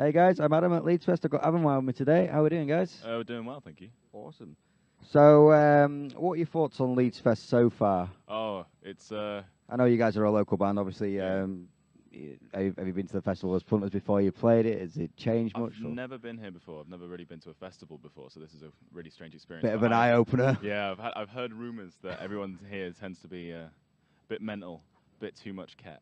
Hey guys, I'm Adam at Leeds Fest. I've got Avenoir with me today. How are we doing, guys? We're doing well, thank you. Awesome. So, what are your thoughts on Leeds Fest so far? Oh, it's I know you guys are a local band, obviously. Yeah. Have you been to the festival as punters before you played it? Has it changed much? I've never been here before. I've never really been to a festival before, so this is a really strange experience. Bit of But an eye opener. Yeah, I've heard rumours that everyone here tends to be a bit mental, a bit too much cat.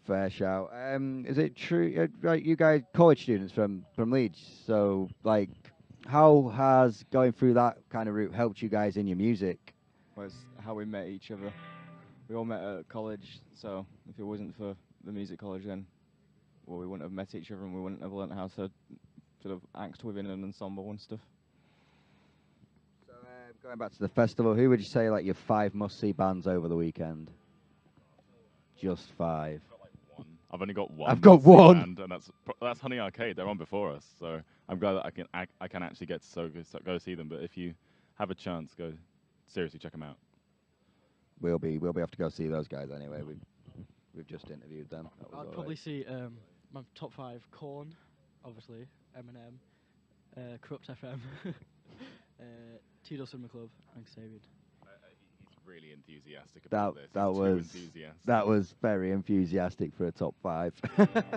Fair shout. Is it true? Right, you guys, college students from Leeds. So, like, how has going through that kind of route helped you guys in your music? Was how we met each other. We all met at college, so if it wasn't for the music college, then well, we wouldn't have met each other, and we wouldn't have learnt how to sort of act within an ensemble and stuff. So, going back to the festival, who would you say like your 5 must-see bands over the weekend? Just 5. I've only got one. I've got one, band, and that's Honey Arcade. They're on before us, so I'm glad that I can actually get to go see them. But if you have a chance, go seriously check them out. We'll be have to go see those guys anyway. We've just interviewed them. I'd probably see my top 5: Corn, obviously, Eminem, Corrupt FM, Tito Cinema Club, and Xavier. He's really enthusiastic about this. That was very enthusiastic for a top 5.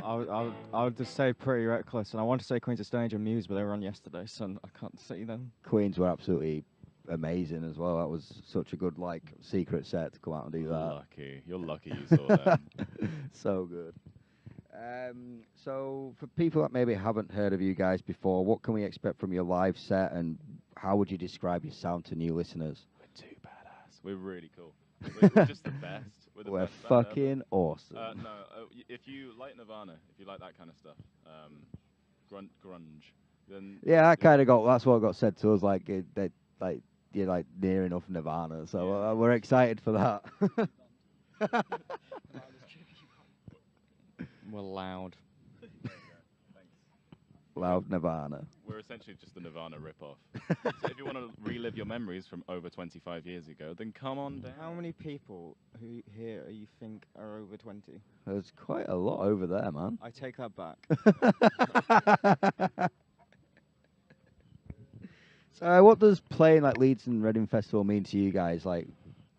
I would just say Pretty Reckless, and I want to say Queens of Stone Age and Muse, but they were on yesterday, so I can't see them. Queens were absolutely amazing as well. That was such a good secret set to come out and do that. You're lucky you saw that. So good. So for people that maybe haven't heard of you guys before, what can we expect from your live set, and how would you describe your sound to new listeners? We're too badass. We're really cool. We're just the best. We're fucking awesome. If you like Nirvana, if you like that kind of stuff, grunge, then yeah, that's what got said to us. You're like near enough Nirvana, so yeah. We're excited for that. We're loud. Loud Nirvana. We're essentially just the Nirvana rip-off. So if you want to relive your memories from over 25 years ago, then come on down. How many people who here you think are over 20? There's quite a lot over there, man. I take that back. So, what does playing like Leeds and Reading Festival mean to you guys? Like,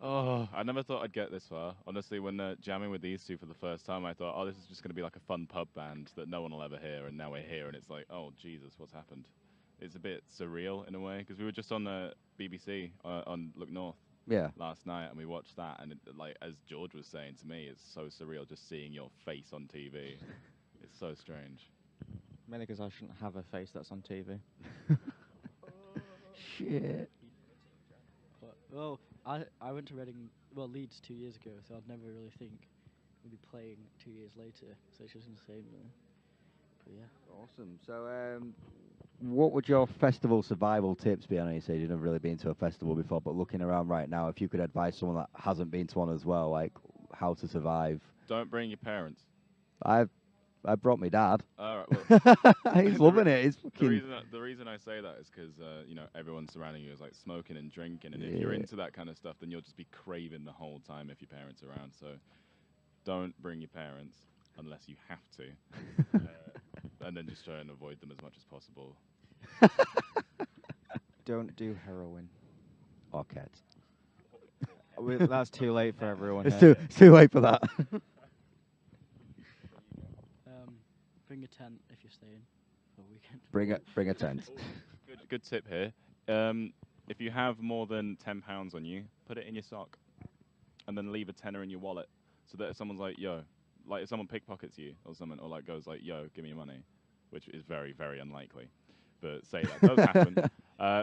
oh, I never thought I'd get this far. Honestly, when jamming with these two for the first time, I thought, oh, this is just going to be like a fun pub band that no one will ever hear. And now we're here, and it's like, oh, Jesus, what's happened? It's a bit surreal in a way, because we were just on the BBC on Look North last night, and we watched that. And like as George was saying to me, it's so surreal just seeing your face on TV. It's so strange. Mainly because I shouldn't have a face that's on TV. Shit. Well, I went to Leeds 2 years ago, so I'd never really think we'd be playing 2 years later. So it's just insane, really. But yeah. Awesome. So, what would your festival survival tips be? I know you said you've never really been to a festival before, but looking around right now, if you could advise someone that hasn't been to one as well, like how to survive. Don't bring your parents. I brought my dad. All right, well, he's loving it. He's the reason I say that is because everyone surrounding you is like smoking and drinking, and if you're into that kind of stuff, then you'll just be craving the whole time if your parents are around. So don't bring your parents unless you have to, and then just try and avoid them as much as possible. Don't do heroin. Or cats. That's too late for everyone. It's too late for that. Bring a tent if you're staying for a weekend. Bring a tent. Good tip here. If you have more than £10 on you, put it in your sock, and then leave a tenner in your wallet, so that if someone's like, "Yo," like if someone pickpockets you or something, or like goes like, "Yo, give me your money," which is very, very unlikely, but say that does happen,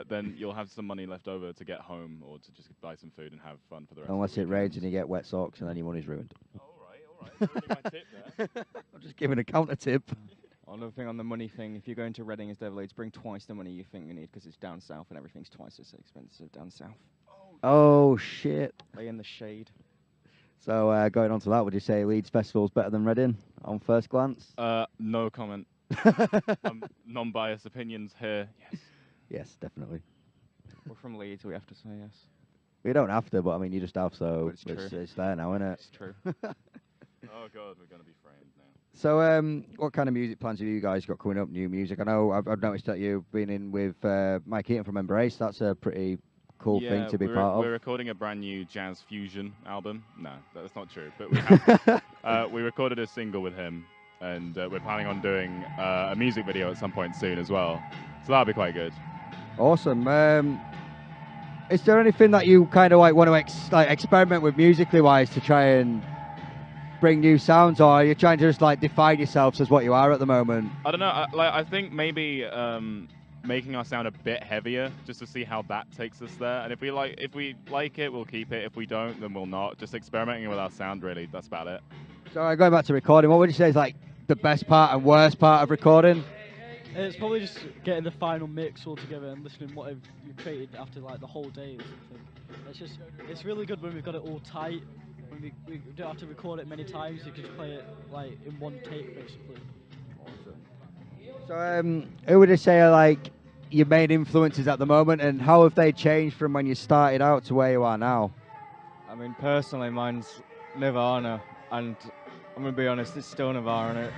then you'll have some money left over to get home or to just buy some food and have fun for the rest. Unless of it the rains and you get wet socks, and then your money's ruined. All right. Ruining my tip there. I'm just giving a counter tip. Another thing on the money thing, if you're going to Reading instead of Leeds, bring twice the money you think you need, because it's down south and everything's twice as expensive down south. Oh, shit. Lay in the shade. So, going on to that, would you say Leeds Festival's better than Reading on first glance? No comment. Non-biased opinions here. Yes. Yes, definitely. We're from Leeds, we have to say yes. We don't have to, but I mean, you just have, so But it's true. it's there now, isn't it? It's true. Oh God, we're gonna be framed now. So, what kind of music plans have you guys got coming up? New music? I know I've noticed that you've been in with Mike Eaton from Embrace. That's a pretty cool thing to be part we're of. recording a brand new jazz fusion album. No, that's not true. But we have, we recorded a single with him, and we're planning on doing a music video at some point soon as well. So that'll be quite good. Awesome. Is there anything that you kind of like want to experiment with musically wise to try and bring new sounds, or are you trying to just like define yourselves as what you are at the moment? I don't know. I think maybe making our sound a bit heavier, just to see how that takes us there. And if we like it, we'll keep it. If we don't, then we'll not. Just experimenting with our sound, really. That's about it. So going back to recording, what would you say is like the best part and worst part of recording? It's probably just getting the final mix all together and listening what you've created after like the whole day or something. It's really good when we've got it all tight. When we don't have to record it many times. You can just play it like in one take basically. So who would you say are like your main influences at the moment, and how have they changed from when you started out to where you are now? I mean, personally, mine's Nirvana, and I'm gonna be honest, it's still Nirvana.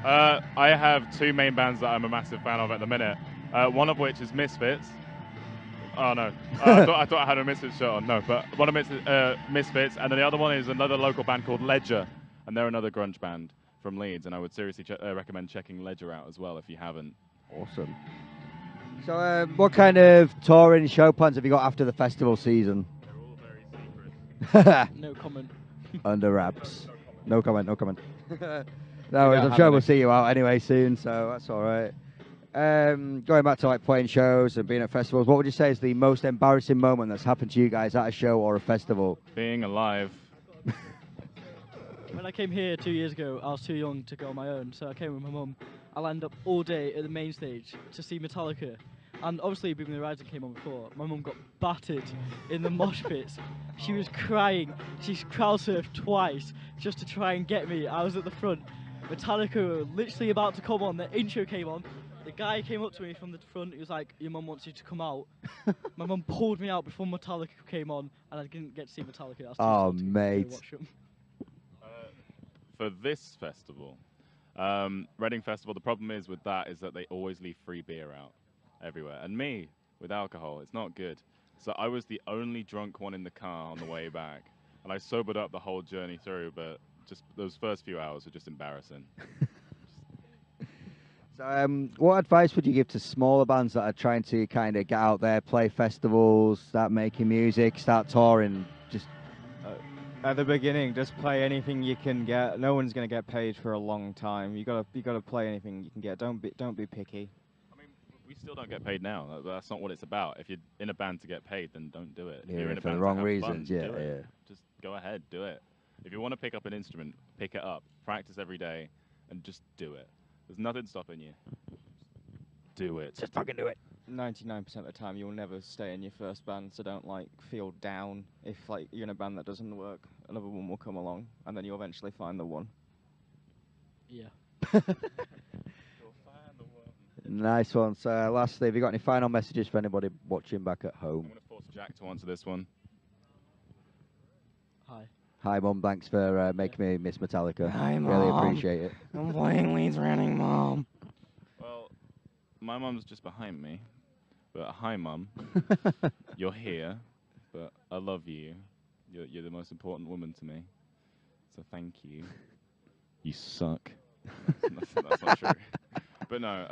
I have two main bands that I'm a massive fan of at the minute. One of which is Misfits. Oh no, I thought I had a Misfits shirt on. No, but one of Misfits, and then the other one is another local band called Ledger, and they're another grunge band from Leeds. And I would seriously recommend checking Ledger out as well if you haven't. Awesome. So what kind of touring show plans have you got after the festival season? They're all very secret. No comment. Under wraps. No comment. No comment. No Yeah, worries, I'm sure having we'll it. see you out anyway soon, so that's all right. Going back to like playing shows and being at festivals, what would you say is the most embarrassing moment that's happened to you guys at a show or a festival? Being alive. When I came here 2 years ago, I was too young to go on my own, so I came with my mum. I lined up all day at the main stage to see Metallica. And obviously, Bring Me the Horizon came on before. My mum got battered in the mosh pits. She was crying. She crowd surfed twice just to try and get me. I was at the front. Metallica were literally about to come on. The intro came on. The guy came up to me from the front. He was like, "Your mum wants you to come out." My mum pulled me out before Metallica came on, and I didn't get to see Metallica. I was too Oh, salty to go mate. watch 'em. For this festival, Reading Festival, the problem is with that is that they always leave free beer out everywhere. And me, with alcohol, it's not good. So I was the only drunk one in the car on the way back. And I sobered up the whole journey through, but just those first few hours were just embarrassing. So what advice would you give to smaller bands that are trying to kind of get out there, play festivals, start making music, start touring? Just At the beginning, just play anything you can get. No one's gonna get paid for a long time. You gotta play anything you can get. Don't be picky. I mean, we still don't get paid now. That's not what it's about. If you're in a band to get paid, then don't do it. If Yeah, you're in a for the band wrong to have reasons, fun, yeah, do it. yeah. Just go ahead, do it. If you want to pick up an instrument, pick it up. Practice every day, and just do it. There's nothing stopping you. Do it. Just fucking do it. 99% of the time, you'll never stay in your first band, so don't like feel down if like you're in a band that doesn't work. Another one will come along, and then you'll eventually find the one. Yeah. Nice one. So lastly, have you got any final messages for anybody watching back at I'm home? going to force Jack to answer this one. Hi. Hi, Mum. Thanks for making me miss Metallica. Hi, Really Mum. appreciate it. I'm playing Leeds Running, Mom. Well, my mum's just behind me. But hi, Mum. You're here, but I love you. You're the most important woman to me. So thank you. You suck. That's not true. But no,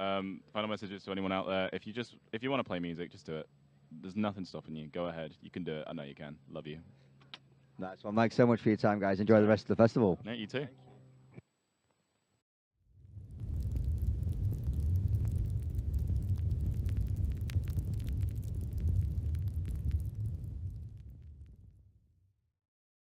final messages to anyone out there. If you want to play music, just do it. There's nothing stopping you. Go ahead. You can do it. I know you can. Love you. Nice one. Thanks so much for your time, guys. Enjoy the rest of the festival. Yeah, you too.